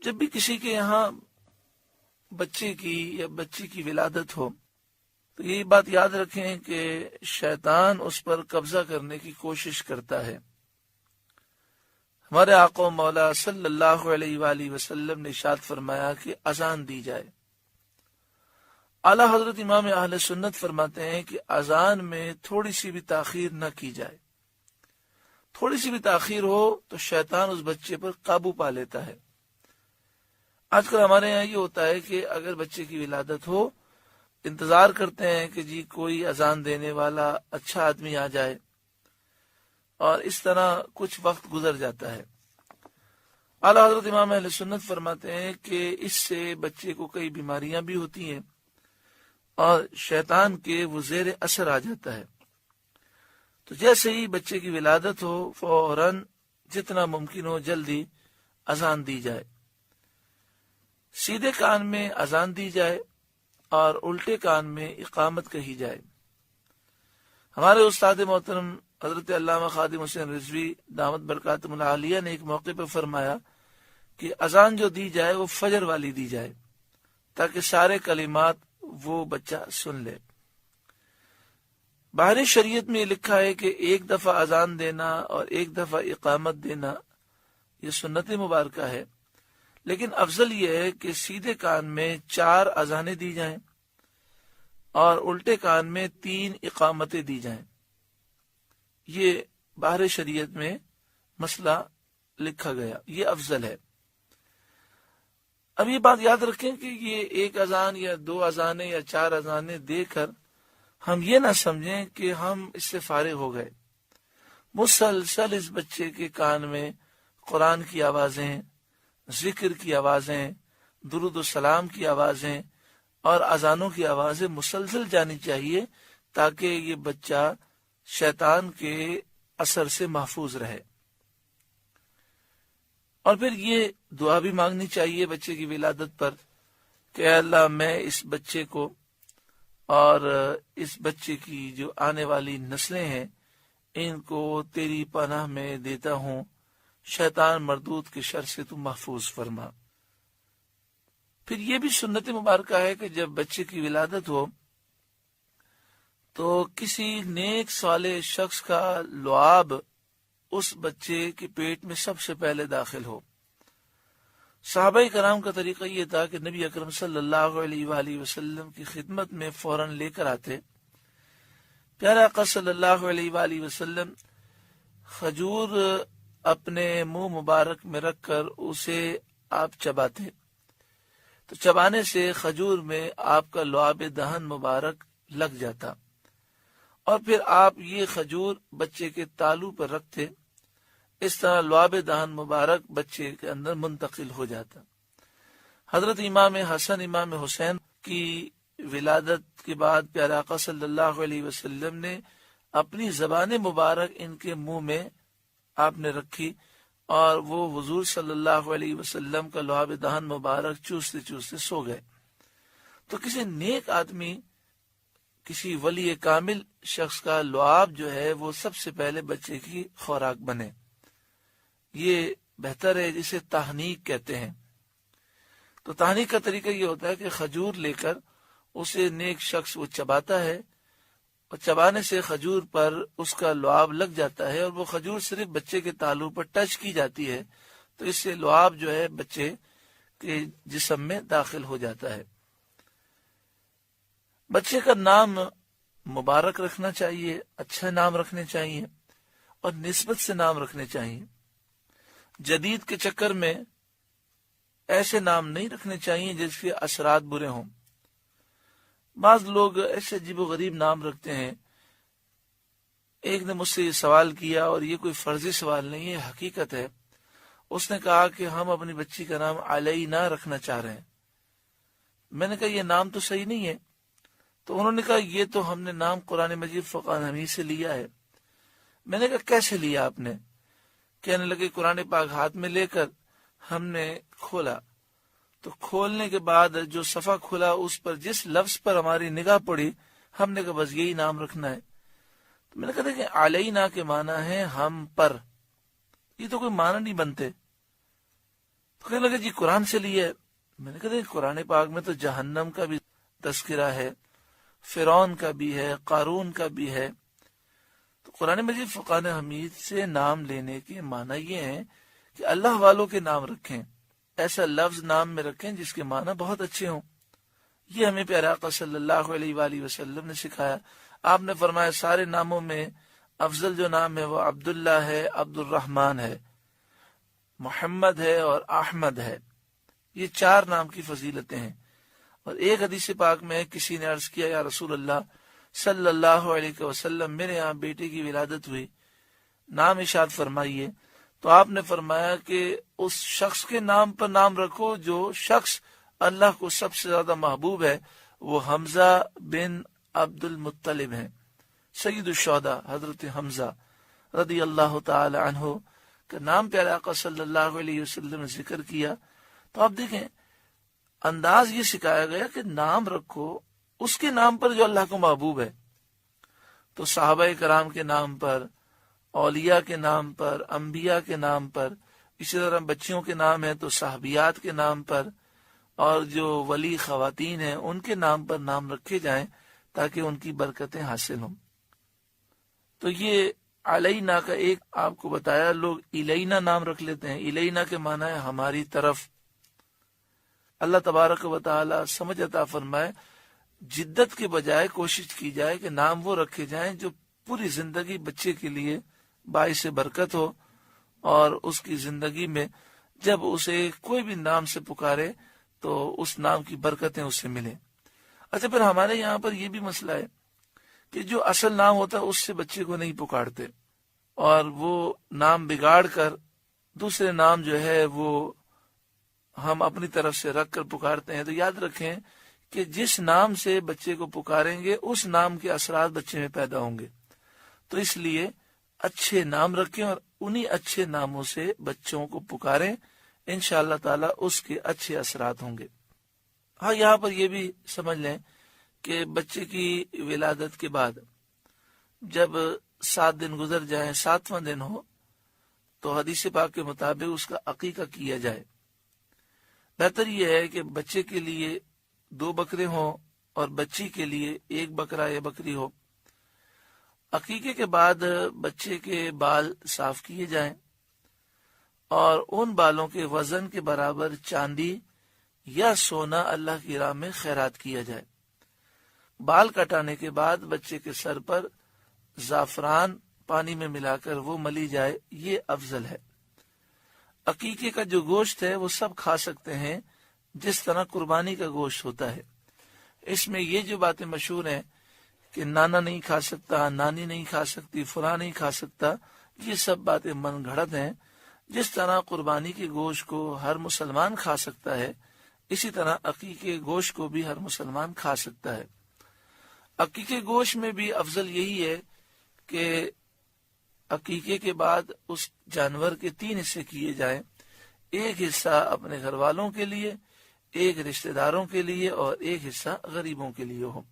جب بھی کسی کے یہاں بچے کی یا بچی کی ولادت ہو تو یہی بات یاد رکھیں کہ شیطان اس پر قبضہ کرنے کی کوشش کرتا ہے۔ ہمارے آقا و مولا صلی اللہ علیہ وآلہ وسلم نے ارشاد فرمایا کہ اذان دی جائے۔ اعلیٰ حضرت امام اہل سنت فرماتے ہیں کہ اذان میں تھوڑی سی بھی تاخیر نہ کی جائے۔ تھوڑی سی بھی تاخیر ہو تو شیطان اس بچے پر قابو پا لیتا ہے۔ آج کل ہمارے یہاں یہ ہوتا ہے کہ اگر بچے کی ولادت ہو، انتظار کرتے ہیں کہ جی کوئی اذان دینے والا اچھا آدمی آ جائے، اور اس طرح کچھ وقت گزر جاتا ہے۔ اعلیٰ حضرت امام اہل سنت فرماتے ہیں کہ اس سے بچے کو کئی بیماریاں بھی ہوتی ہیں اور شیطان کے وہ زیر اثر آ جاتا ہے۔ تو جیسے ہی بچے کی ولادت ہو فوراً جتنا ممکن ہو جلدی اذان دی جائے، سیدھے کان میں اذان دی جائے اور الٹے کان میں اقامت کہی جائے۔ ہمارے استاد محترم حضرت علامہ خادم حسین رضوی دامت برکاتہم العالیہ نے ایک موقع پر فرمایا کہ اذان جو دی جائے وہ فجر والی دی جائے تاکہ سارے کلمات وہ بچہ سن لے۔ باہری شریعت میں یہ لکھا ہے کہ ایک دفعہ اذان دینا اور ایک دفعہ اقامت دینا یہ سنت مبارکہ ہے، لیکن افضل یہ ہے کہ سیدھے کان میں 4 اذانیں دی جائیں اور الٹے کان میں 3 اقامتیں دی جائیں۔ یہ باہر شریعت میں مسئلہ لکھا گیا، یہ افضل ہے۔ اب یہ بات یاد رکھیں کہ یہ ایک اذان یا 2 اذانیں یا 4 اذانیں دے کر ہم یہ نہ سمجھیں کہ ہم اس سے فارغ ہو گئے۔ مسلسل اس بچے کے کان میں قرآن کی آوازیں، ذکر کی آوازیں، درود و سلام کی آوازیں اور اذانوں کی آوازیں مسلسل جانی چاہیے تاکہ یہ بچہ شیطان کے اثر سے محفوظ رہے۔ اور پھر یہ دعا بھی مانگنی چاہیے بچے کی ولادت پر کہ اے اللہ میں اس بچے کو اور اس بچے کی جو آنے والی نسلیں ہیں ان کو تیری پناہ میں دیتا ہوں، شیطان مردود کے شر سے تو محفوظ فرما۔ پھر یہ بھی سنت مبارکہ ہے کہ جب بچے کی ولادت ہو تو کسی نیک صالح شخص کا لعاب اس بچے کے پیٹ میں سب سے پہلے داخل ہو۔ صحابہ کرام کا طریقہ یہ تھا کہ نبی اکرم صلی اللہ علیہ وآلہ وسلم کی خدمت میں فوراً لے کر آتے۔ پیارے آقا صلی اللہ علیہ وآلہ وسلم کھجور اپنے منہ مبارک میں رکھ کر اسے آپ چباتے، تو چبانے سے کھجور میں آپ کا لعاب دہن مبارک لگ جاتا اور پھر آپ یہ کھجور بچے کے تالو پر رکھتے۔ اس طرح لعاب دہن مبارک بچے کے اندر منتقل ہو جاتا۔ حضرت امام حسن امام حسین کی ولادت کے بعد پیارے آقا صلی اللہ علیہ وسلم نے اپنی زبان مبارک ان کے منہ میں آپ نے رکھی اور وہ حضور صلی اللہ علیہ وسلم کا لعاب دہن مبارک چوستے چوستے سو گئے۔ تو کسی نیک آدمی، کسی ولی کامل شخص کا لعاب جو ہے وہ سب سے پہلے بچے کی خوراک بنے، یہ بہتر ہے، جسے تحنیک کہتے ہیں۔ تو تحنیک کا طریقہ یہ ہوتا ہے کہ کھجور لے کر اسے نیک شخص وہ چباتا ہے اور چبانے سے کھجور پر اس کا لعاب لگ جاتا ہے اور وہ کھجور صرف بچے کے تالو پر ٹچ کی جاتی ہے تو اس سے لعاب جو ہے بچے کے جسم میں داخل ہو جاتا ہے۔ بچے کا نام مبارک رکھنا چاہیے، اچھا نام رکھنے چاہیے اور نسبت سے نام رکھنے چاہیے۔ جدید کے چکر میں ایسے نام نہیں رکھنے چاہیے جس کے اثرات برے ہوں۔ بعض لوگ ایسے عجیب و غریب نام رکھتے ہیں۔ ایک نے مجھ سے یہ سوال کیا اور یہ کوئی فرضی سوال نہیں ہے، حقیقت ہے۔ اس نے کہا کہ ہم اپنی بچی کا نام علینا رکھنا چاہ رہے ہیں۔ میں نے کہا یہ نام تو صحیح نہیں ہے۔ تو انہوں نے کہا یہ تو ہم نے نام قرآن مجید فرقان حمید سے لیا ہے۔ میں نے کہا کیسے لیا آپ نے؟ کہنے لگے قرآن پاک ہاتھ میں لے کر ہم نے کھولا، تو کھولنے کے بعد جو صفحہ کھلا اس پر جس لفظ پر ہماری نگاہ پڑی ہم نے کہا بس یہی نام رکھنا ہے۔ تو میں نے کہا دیکھیں علینا کے معنی ہے ہم پر، یہ تو کوئی معنی نہیں بنتے۔ تو کہنے لگا جی قرآن سے لیا ہے۔ میں نے کہا قرآن پاک میں تو جہنم کا بھی تذکرہ ہے، فرعون کا بھی ہے، قارون کا بھی ہے۔ تو قرآن مجید فرقان حمید سے نام لینے کے معنی یہ ہیں کہ اللہ والوں کے نام رکھیں، ایسا لفظ نام میں رکھیں جس کے معنی بہت اچھے ہوں۔ یہ ہمیں پیارے آقا صلی اللہ علیہ وآلہ وسلم نے سکھایا۔ آپ نے فرمایا سارے ناموں میں افضل جو نام ہے وہ عبداللہ ہے، عبد الرحمن ہے، محمد ہے اور احمد ہے۔ یہ 4 نام کی فضیلتیں ہیں۔ اور ایک حدیث پاک میں کسی نے عرض کیا یا رسول اللہ صلی اللہ علیہ وسلم میرے یہاں بیٹے کی ولادت ہوئی، نام ارشاد فرمائیے۔ تو آپ نے فرمایا کہ اس شخص کے نام پر نام رکھو جو شخص اللہ کو سب سے زیادہ محبوب ہے، وہ حمزہ بن عبد المطلب ہیں، سید الشہداء حضرت حمزہ رضی اللہ تعالی عنہ کا نام پیارے آقا صلی اللہ علیہ وسلم نے ذکر کیا۔ تو آپ دیکھیں انداز یہ سکھایا گیا کہ نام رکھو اس کے نام پر جو اللہ کو محبوب ہے۔ تو صحابہ کرام کے نام پر، اولیاء کے نام پر، انبیاء کے نام پر، اسی طرح بچیوں کے نام ہیں تو صحابیات کے نام پر، اور جو ولی خواتین ہیں ان کے نام پر نام رکھے جائیں تاکہ ان کی برکتیں حاصل ہوں۔ تو یہ علینا کا ایک آپ کو بتایا، لوگ الینا نام رکھ لیتے ہیں۔ الینا کے معنی ہے ہماری طرف۔ اللہ تبارک و تعالی سمجھ عطا فرمائے، جدت کے بجائے کوشش کی جائے کہ نام وہ رکھے جائیں جو پوری زندگی بچے کے لیے باعث برکت ہو، اور اس کی زندگی میں جب اسے کوئی بھی نام سے پکارے تو اس نام کی برکتیں اس سے ملیں۔ اچھا، پھر ہمارے یہاں پر یہ بھی مسئلہ ہے کہ جو اصل نام ہوتا ہے اس سے بچے کو نہیں پکارتے، اور وہ نام بگاڑ کر دوسرے نام جو ہے وہ ہم اپنی طرف سے رکھ کر پکارتے ہیں۔ تو یاد رکھیں کہ جس نام سے بچے کو پکاریں گے اس نام کے اثرات بچے میں پیدا ہوں گے۔ تو اس لیے اچھے نام رکھیں اور انہی اچھے ناموں سے بچوں کو پکاریں، انشاءاللہ تعالی اس کے اچھے اثرات ہوں گے۔ ہاں، یہاں پر یہ بھی سمجھ لیں کہ بچے کی ولادت کے بعد جب 7 دن گزر جائیں، 7واں دن ہو تو حدیث پاک کے مطابق اس کا عقیقہ کیا جائے۔ بہتر یہ ہے کہ بچے کے لیے 2 بکرے ہوں اور بچی کے لیے 1 بکرا یا بکری ہو۔ عقیقے کے بعد بچے کے بال صاف کیے جائیں اور ان بالوں کے وزن کے برابر چاندی یا سونا اللہ کی راہ میں خیرات کیا جائے۔ بال کٹانے کے بعد بچے کے سر پر زعفران پانی میں ملا کر وہ ملی جائے، یہ افضل ہے۔ عقیقے کا جو گوشت ہے وہ سب کھا سکتے ہیں جس طرح قربانی کا گوشت ہوتا ہے۔ اس میں یہ جو باتیں مشہور ہیں کہ نانا نہیں کھا سکتا، نانی نہیں کھا سکتی، فلاں نہیں کھا سکتا، یہ سب باتیں من گھڑت ہیں۔ جس طرح قربانی کے گوشت کو ہر مسلمان کھا سکتا ہے، اسی طرح عقیقے گوشت کو بھی ہر مسلمان کھا سکتا ہے۔ عقیقے گوشت میں بھی افضل یہی ہے کہ عقیقے کے بعد اس جانور کے 3 حصے کیے جائیں، 1 حصہ اپنے گھر والوں کے لیے، 1 رشتہ داروں کے لیے اور 1 حصہ غریبوں کے لیے ہو۔